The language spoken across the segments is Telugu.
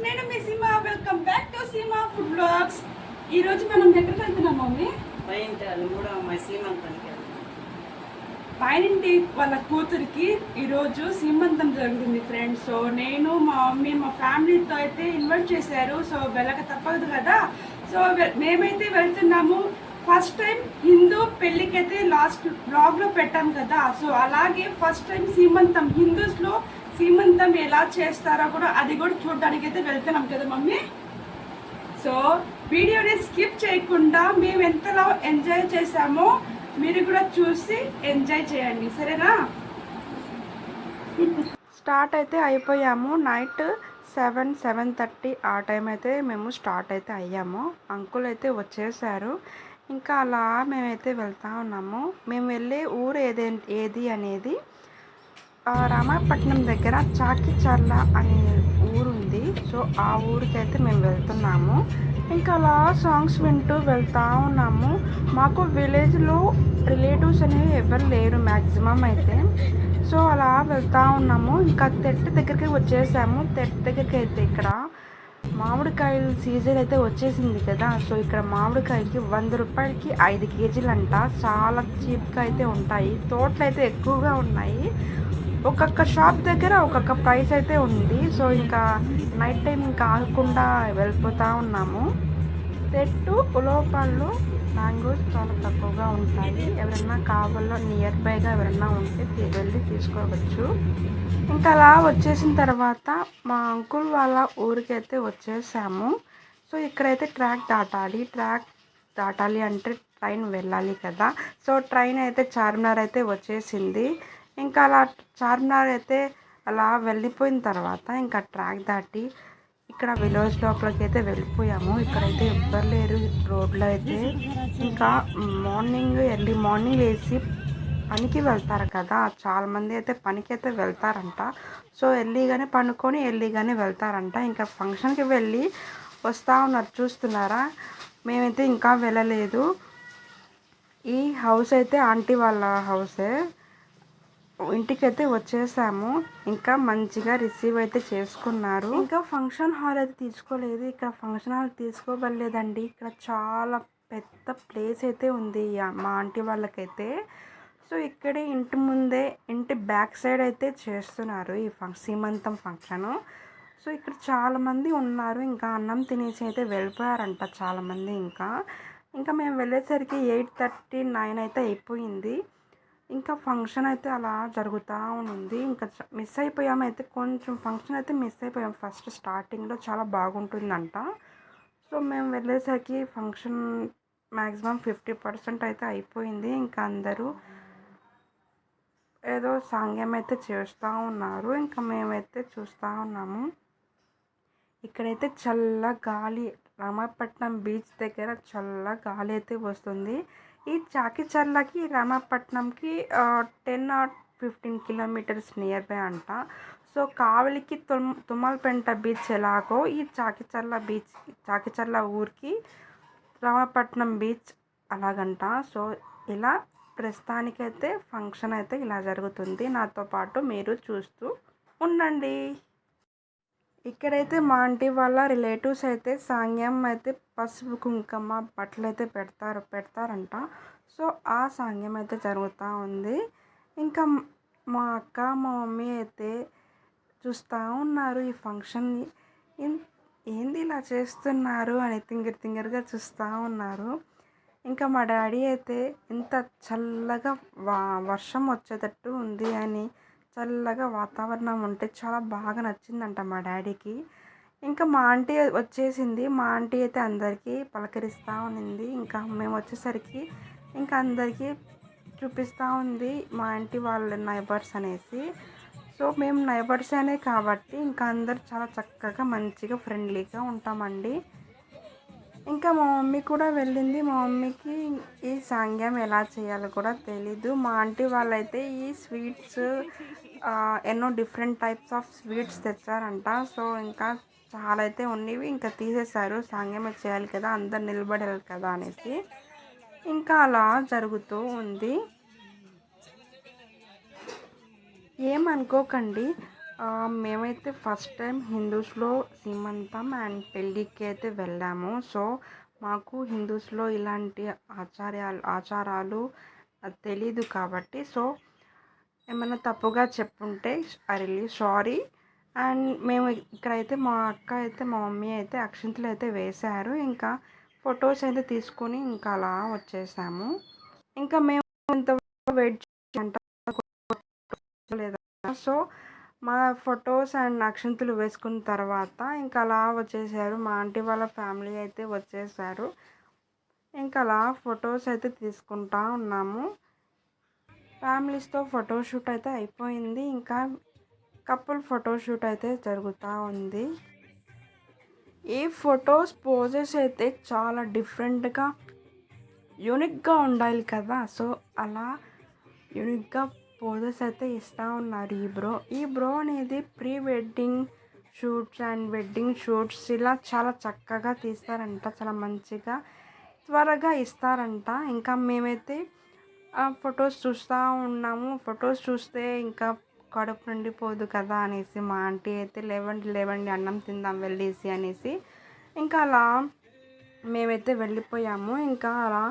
నేను మీ Seema. Welcome back to Seema food blogs. ఈ రోజు మనం ఎక్కడికి వెళ్తున్నాం మమ్మీ? మూడో అమ్మాయి సీమంతానికి పైనింటి వాళ్ళ కూతురికి ఈరోజు సీమంతం జరుగుతుంది ఫ్రెండ్స్. సో నేను మా మమ్మీ మా ఫ్యామిలీతో అయితే ఇన్వైట్ చేశారు. సో వెళ్ళక తప్పదు కదా. సో మేమైతే వెళ్తున్నాము. ఫస్ట్ టైం హిందూ పెళ్ళికైతే లాస్ట్ బ్లాగ్లో పెట్టాం కదా. సో అలాగే ఫస్ట్ టైం సీమంతం హిందూస్లో సీమంతం ఎలా చేస్తారో కూడా అది కూడా చూడడానికి అయితే వెళ్తున్నాం కదా మమ్మీ. సో వీడియోని స్కిప్ చేయకుండా మేము ఎంతలా ఎంజాయ్ చేసామో మీరు కూడా చూసి ఎంజాయ్ చేయండి, సరేనా? స్టార్ట్ అయితే అయిపోయాము. నైట్ 7-7:30 ఆ టైం అయితే మేము స్టార్ట్ అయితే అయ్యాము. అంకుల్ అయితే వచ్చేసారు. ఇంకా అలా మేమైతే వెళ్తూ ఉన్నాము. మేము వెళ్ళే ఊరు ఏది అనేది రామాయపట్నం దగ్గర చాకిచర్ల అనే ఊరు ఉంది. సో ఆ ఊరికైతే మేము వెళ్తున్నాము. ఇంకా అలా సాంగ్స్ వింటూ వెళ్తూ ఉన్నాము. మాకు విలేజ్లో రిలేటివ్స్ అనేవి ఎవరు లేరు మ్యాక్సిమం అయితే. సో అలా వెళ్తూ ఉన్నాము. ఇంకా తెట్టు దగ్గరికి వచ్చేసాము. తెట్టు దగ్గరికి అయితే ఇక్కడ మామిడికాయలు సీజన్ అయితే వచ్చేసింది కదా. సో ఇక్కడ మామిడికాయకి 100 రూపాయలకి 5 కేజీలు అంట. చాలా చీప్గా అయితే ఉంటాయి. తోటలు అయితే ఎక్కువగా ఉన్నాయి. ఒక్కొక్క షాప్ దగ్గర ఒక్కొక్క ప్రైస్ అయితే ఉంది. సో ఇంకా నైట్ టైం ఇంకా ఆగకుండా వెళ్ళిపోతూ ఉన్నాము. తెట్టు ఉలవపాళ్ళు మ్యాంగోస్ చాలా తక్కువగా ఉంటాయి. ఎవరైనా కావాలో నియర్ బైగా ఎవరైనా ఉంటే వెళ్ళి తీసుకోవచ్చు. ఇంకా అలా వచ్చేసిన తర్వాత మా అంకుల్ వాళ్ళ ఊరికి అయితే వచ్చేసాము. సో ఇక్కడైతే ట్రాక్ దాటాలి అంటే ట్రైన్ వెళ్ళాలి కదా. సో ట్రైన్ అయితే చార్మినార్ అయితే వచ్చేసింది. ఇంకా అలా చార్మినార్ అయితే అలా వెళ్ళిపోయిన తర్వాత ఇంకా ట్రాక్ దాటి ఇక్కడ విలేజ్ లోపలికి అయితే వెళ్ళిపోయాము. ఇక్కడైతే ఎవ్వరు లేరు రోడ్లో అయితే. ఇంకా ఎర్లీ మార్నింగ్ వేసి పనికి వెళ్తారు కదా. చాలామంది అయితే పనికి అయితే వెళ్తారంట. సో ఎర్లీగానే పనుకొని ఎర్లీగానే వెళ్తారంట. ఇంకా ఫంక్షన్కి వెళ్ళి వస్తూ ఉన్నారు, చూస్తున్నారా? మేమైతే ఇంకా వెళ్ళలేదు. ఈ హౌస్ అయితే ఆంటీ వాళ్ళ హౌసే. ఇంటికైతే వచ్చేసాము. ఇంకా మంచిగా రిసీవ్ అయితే చేసుకున్నారు. ఇంకా ఫంక్షన్ హాల్ అయితే తీసుకోలేదు. ఇక్కడ ఫంక్షన్ హాల్ తీసుకోవలేదండి. ఇక్కడ చాలా పెద్ద ప్లేస్ అయితే ఉంది మా ఆంటీ వాళ్ళకైతే. సో ఇక్కడే ఇంటి ముందే ఇంటి బ్యాక్ సైడ్ అయితే చేస్తున్నారు ఈ సీమంతం ఫంక్షను. సో ఇక్కడ చాలామంది ఉన్నారు. ఇంకా అన్నం తినేసి అయితే వెళ్ళిపోయారంట చాలామంది. ఇంకా మేము వెళ్ళేసరికి 8:30-9 అయితే అయిపోయింది. ఇంకా ఫంక్షన్ అయితే అలా జరుగుతూ ఉంది. ఇంకా మిస్ అయిపోయాము అయితే, కొంచెం ఫంక్షన్ అయితే మిస్ అయిపోయాం. ఫస్ట్ స్టార్టింగ్లో చాలా బాగుంటుందంట. సో మేము వెళ్ళేసరికి ఫంక్షన్ మ్యాక్సిమం 50% అయితే అయిపోయింది. ఇంకా అందరూ ఏదో సాంగ్యం అయితే చేస్తూ ఉన్నారు. ఇంకా మేమైతే చూస్తూ ఉన్నాము. ఇక్కడైతే చల్ల గాలి, రామాయపట్నం బీచ్ దగ్గర చల్ల గాలి అయితే వస్తుంది. ఈ చాకిచర్లకి రామాయపట్నంకి 10-15 కిలోమీటర్స్ నియర్ బై అంట. సో కావలికి తుమ్మలపెంట బీచ్ ఎలాగో ఈ చాకిచర్ల ఊరికి రామాయపట్నం బీచ్ అలాగంట. సో ఇలా ప్రస్తుతానికైతే ఫంక్షన్ అయితే ఇలా జరుగుతుంది. నాతో పాటు మీరు చూస్తూ ఉండండి. ఇక్కడైతే మా ఆంటీ వాళ్ళ రిలేటివ్స్ అయితే సాంగ్యం అయితే పసుపు కుంకుమ బట్టలు అయితే పెడతారంట. సో ఆ సాంగ్యం అయితే జరుగుతూ ఉంది. ఇంకా మా అక్క మా మమ్మీ అయితే చూస్తూ ఉన్నారు ఈ ఫంక్షన్ని. ఏంది ఇలా చేస్తున్నారు అని తింగరగా చూస్తూ ఉన్నారు. ఇంకా మా డాడీ అయితే ఇంత చల్లగా వర్షం వచ్చేటట్టు ఉంది అని, చల్లగా వాతావరణం ఉంటే చాలా బాగా నచ్చిందంట మా డాడీకి. ఇంకా మా ఆంటీ వచ్చేసింది. మా ఆంటీ అయితే అందరికీ పలకరిస్తూ ఉన్నింది. ఇంకా మేము వచ్చేసరికి ఇంకా అందరికీ చూపిస్తూ ఉంది మా ఆంటీ వాళ్ళ నైబర్స్ అనేసి. సో మేము నైబర్స్ అనే కాబట్టి ఇంకా అందరు చాలా చక్కగా మంచిగా ఫ్రెండ్లీగా ఉంటామండి. ఇంకా మా మమ్మీ కూడా వెళ్ళింది. మా మమ్మీకి ఈ సాంగ్యం ఎలా చేయాలో కూడా తెలీదు. మా ఆంటీ వాళ్ళైతే ఈ స్వీట్స్ ఎన్నో డిఫరెంట్ టైప్స్ ఆఫ్ స్వీట్స్ తెచ్చారంట. సో ఇంకా చాలా అయితే ఉన్నవి ఇంకా తీసేశారు. సాంగ్యం చేయాలి కదా, అందరు నిలబడాలి కదా అనేసి. ఇంకా అలా జరుగుతూ ఉంది. ఏమనుకోకండి, మేమైతే ఫస్ట్ టైం హిందూస్‌లో సీమంతం అండ్ పెళ్ళికి అయితే వెళ్ళాము. సో, మాకు హిందూస్‌లో ఇలాంటి ఆచారాలు తెలీదు కాబట్టి ఏమన్నా తప్పుగా చెప్పుంటే ఐ రియల్లీ సారీ. అండ్ మేము ఇక్కడైతే మా అక్క అయితే మా మమ్మీ అయితే అక్షింతలు అయితే వేశారు. ఇంకా ఫొటోస్ అయితే తీసుకొని ఇంకా అలా వచ్చేసాము. ఇంకా మేము ఇంతవరకు వెయిట్ చేయంట లేదా సో, మా ఫొటోస్ అండ్ అక్షింతలు వేసుకున్న తర్వాత ఇంకా అలా వచ్చేసారు. మా ఆంటీ వాళ్ళ ఫ్యామిలీ అయితే వచ్చేసారు. ఇంకా అలా ఫొటోస్ అయితే తీసుకుంటా ఉన్నాము. ఫ్యామిలీస్‌తో ఫోటోషూట్ అయితే అయిపోయింది. ఇంకా కపుల్ ఫోటోషూట్ అయితే జరుగుతూ ఉంది. ఈ ఫొటోస్ పోజెస్ అయితే చాలా డిఫరెంట్‌గా, యూనిక్‌గా ఉండాలి కదా! సో, అలా యూనిక్‌గా పోజెస్ అయితే ఇస్తూ ఉన్నారు ఈ బ్రో అనేది pre wedding shoots and wedding shoots ఇలా చాలా చక్కగా తీస్తారంట. చాలా మంచిగా త్వరగా ఇస్తారంట. ఇంకా మేమైతే ఫొటోస్ చూస్తూ ఉన్నాము. ఫొటోస్ చూస్తే ఇంకా కడుపు నిండిపోదు కదా అనేసి మా ఆంటీ అయితే లేవండి లేవండి అన్నం తిందాం వెళ్ళేసి అనేసి ఇంకా అలా మేమైతే వెళ్ళిపోయాము. ఇంకా అలా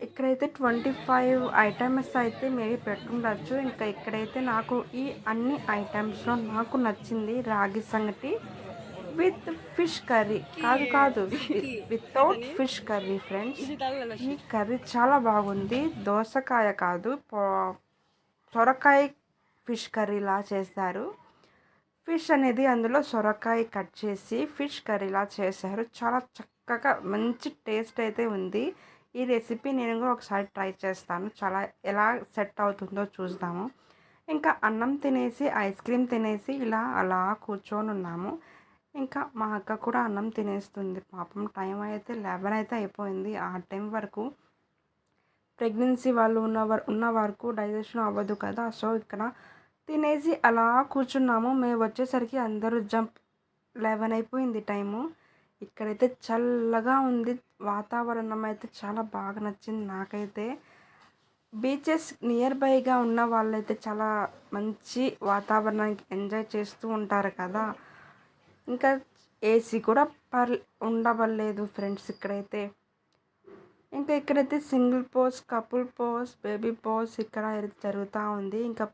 ఇక్కడైతే 25 ఐటమ్స్ అయితే మేబీ పెట్టుండొచ్చు. ఇంకా ఇక్కడైతే నాకు ఈ అన్ని ఐటమ్స్‌లో నాకు నచ్చింది రాగి సంగటి విత్ ఫిష్ కర్రీ. కాదు వితౌట్ ఫిష్ కర్రీ ఫ్రెండ్స్. ఈ కర్రీ చాలా బాగుంది. దోసకాయ కాదు సొరకాయ ఫిష్ కర్రీలా చేశారు. ఫిష్ అనేది అందులో సొరకాయ కట్ చేసి ఫిష్ కర్రీలా చేశారు. చాలా చక్కగా మంచి టేస్ట్ అయితే ఉంది. ఈ రెసిపీ నేను కూడా ఒకసారి ట్రై చేస్తాను. చాలా ఎలా సెట్ అవుతుందో చూద్దాము. ఇంకా అన్నం తినేసి ఐస్ క్రీమ్ తినేసి ఇలా అలా కూర్చొని ఉన్నాము. ఇంకా మా అక్క కూడా అన్నం తినేస్తుంది. పాపం టైం అయితే 11 అయితే అయిపోయింది. ఆ టైం వరకు ప్రెగ్నెన్సీ వాళ్ళు ఉన్న వరకు డైజెషన్ అవ్వదు కదా! సో, ఇక్కడ తినేసి అలా కూర్చున్నాము. మేము వచ్చేసరికి అందరూ 11 అయిపోయింది టైము. ఇక్కడైతే చల్లగా ఉంది. వాతావరణం అయితే చాలా బాగా నచ్చింది నాకైతే. బీచెస్ నియర్ బైగా ఉన్న వాళ్ళైతే చాలా మంచి వాతావరణానికి ఎంజాయ్ చేస్తూ ఉంటారు కదా! ఇంకా ఏసీ కూడా ఉండవలేదు ఫ్రెండ్స్ ఇక్కడైతే. ఇంకా ఇక్కడైతే single pose, couple pose, baby pose ఇక్కడ జరుగుతూ ఉంది. ఇంకా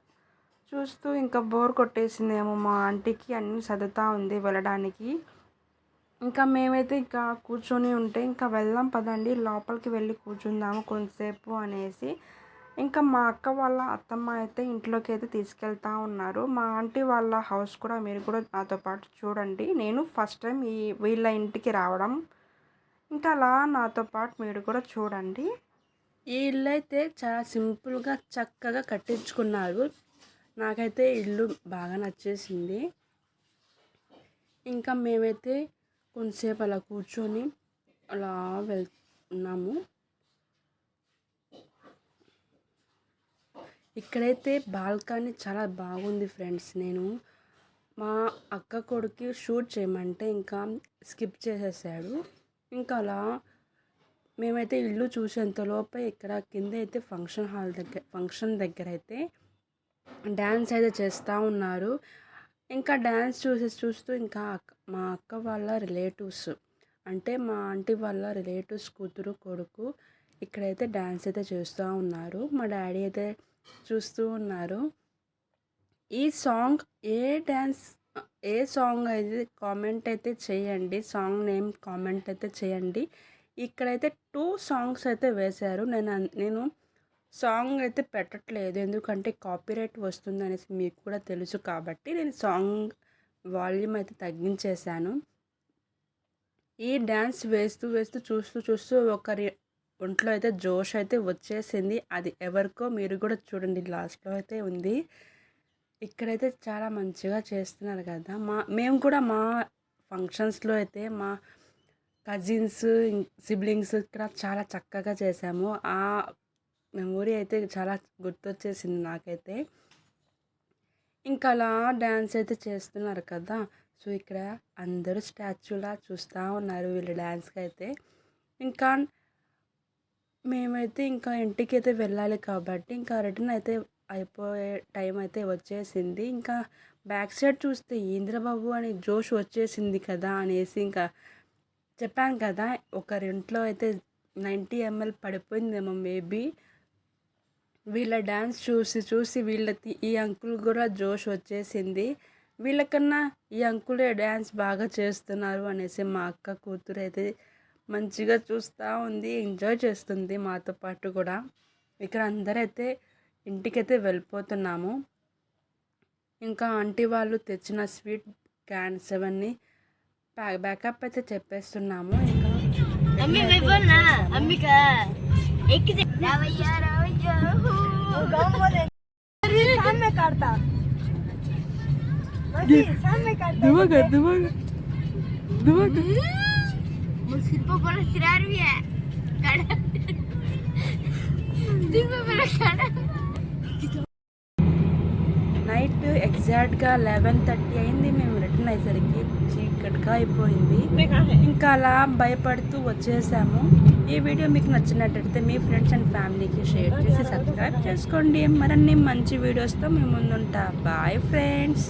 చూస్తూ ఇంకా బోర్ కొట్టేసిందేమో మా ఆంటీకి అన్నీ సర్దుతూ ఉంది వెళ్ళడానికి. ఇంకా మేమైతే ఇంకా కూర్చొని ఉంటే ఇంకా వెళ్దాం పదండి లోపలికి వెళ్ళి కూర్చుందాము కొంతసేపు అనేసి ఇంకా మా అక్క వాళ్ళ అత్తమ్మ అయితే ఇంట్లోకి అయితే తీసుకెళ్తా ఉన్నారు. మా ఆంటీ వాళ్ళ హౌస్ కూడా మీరు కూడా నాతో పాటు చూడండి. నేను ఫస్ట్ టైం వీళ్ళ ఇంటికి రావడం. ఇంకా అలా నాతో పాటు మీరు కూడా చూడండి. ఈ ఇల్లు అయితే చాలా సింపుల్గా చక్కగా కట్టించుకున్నారు. నాకైతే ఇల్లు బాగా నచ్చేసింది. ఇంకా మేమైతే కొంతసేపు అలా కూర్చొని అలా వెళ్తున్నాము. ఇక్కడైతే బాల్కనీ చాలా బాగుంది ఫ్రెండ్స్. నేను మా అక్క కొడుకు షూట్ చేయమంటే ఇంకా స్కిప్ చేసేసాడు. ఇంకా అలా మేమైతే ఇల్లు చూసేంతలోపే ఇక్కడ కింద అయితే ఫంక్షన్ దగ్గర అయితే డ్యాన్స్ అయితే చేస్తూ ఉన్నారు. ఇంకా డ్యాన్స్ చూస్తూ ఇంకా మా అక్క వాళ్ళ రిలేటివ్స్ అంటే మా ఆంటీ వాళ్ళ రిలేటివ్స్ కూతురు కొడుకు ఇక్కడైతే డ్యాన్స్ అయితే చేస్తూ ఉన్నారు. మా డాడీ అయితే చూస్తూ ఉన్నారు. ఈ సాంగ్ ఏ సాంగ్ అయితే కామెంట్ అయితే చేయండి. సాంగ్ నేమ్ కామెంట్ అయితే చేయండి. ఇక్కడైతే 2 సాంగ్స్ అయితే వేశారు. నేను సాంగ్ అయితే పెట్టట్లేదు ఎందుకంటే కాపీరైట్ వస్తుంది అనేసి మీకు కూడా తెలుసు కాబట్టి నేను సాంగ్ వాల్యూమ్ అయితే తగ్గించేశాను. ఈ డ్యాన్స్ వేస్తూ చూస్తూ ఒకరి ఒంట్లో అయితే జోష్ అయితే వచ్చేసింది. అది ఎవరికో మీరు కూడా చూడండి లాస్ట్లో అయితే ఉంది. ఇక్కడైతే చాలా మంచిగా చేస్తున్నారు కదా. మేము కూడా మా ఫంక్షన్స్లో అయితే మా కజిన్స్ సిబ్లింగ్స్ ఇక్కడ చాలా చక్కగా చేసాము. ఆ మెమొరీ అయితే చాలా గుర్తొచ్చేసింది నాకైతే. ఇంకా అలా డ్యాన్స్ అయితే చేస్తున్నారు కదా. సో ఇక్కడ అందరూ స్టాచ్యూలా చూస్తూ ఉన్నారు వీళ్ళ డ్యాన్స్కి అయితే. ఇంకా మేమైతే ఇంకా ఇంటికి అయితే వెళ్ళాలి కాబట్టి ఇంకా రిటర్న్ అయితే అయిపోయే టైం అయితే వచ్చేసింది. ఇంకా బ్యాక్ సైడ్ చూస్తే ఏంద్రబాబు అని జోష్ వచ్చేసింది కదా అనేసి ఇంకా చెప్పాను కదా, ఒకరింట్లో అయితే 90 ml పడిపోయిందేమో మేబీ. వీళ్ళ డ్యాన్స్ చూసి చూసి వీళ్ళకి ఈ అంకుల్ కూడా జోష్ వచ్చేసింది. వీళ్ళకన్నా ఈ అంకులే డ్యాన్స్ బాగా చేస్తున్నారు అనేసి మా అక్క కూతురు అయితే మంచిగా చూస్తూ ఉంది, ఎంజాయ్ చేస్తుంది మాతో పాటు కూడా. ఇక్కడ అందరైతే ఇంటికైతే వెళ్ళిపోతున్నాము. ఇంకా ఆంటీ వాళ్ళు తెచ్చిన స్వీట్ క్యాన్స్ అవన్నీ బ్యాకప్ అయితే చెప్పేస్తున్నాము. ఇంకా अम्मी मैं बोलना अम्मी का एक से रावैया रावैया गांव बोले सामने काटता मजी सामने काटता दुआ मुझे तो बड़ा सिरार भी है काटा दिन में बड़ा काटा నైట్ ఎగ్జాక్ట్గా 11:30 అయింది. మేము రిటర్న్ అయ్యేసరికి చీకటిగా అయిపోయింది. ఇంకా అలా భయపడుతూ వచ్చేసాము. ఈ వీడియో మీకు నచ్చినట్టయితే మీ ఫ్రెండ్స్ అండ్ ఫ్యామిలీకి షేర్ చేసి సబ్స్క్రైబ్ చేసుకోండి. మరిన్ని మంచి వీడియోస్తో మీ ముందుంటా. Bye friends.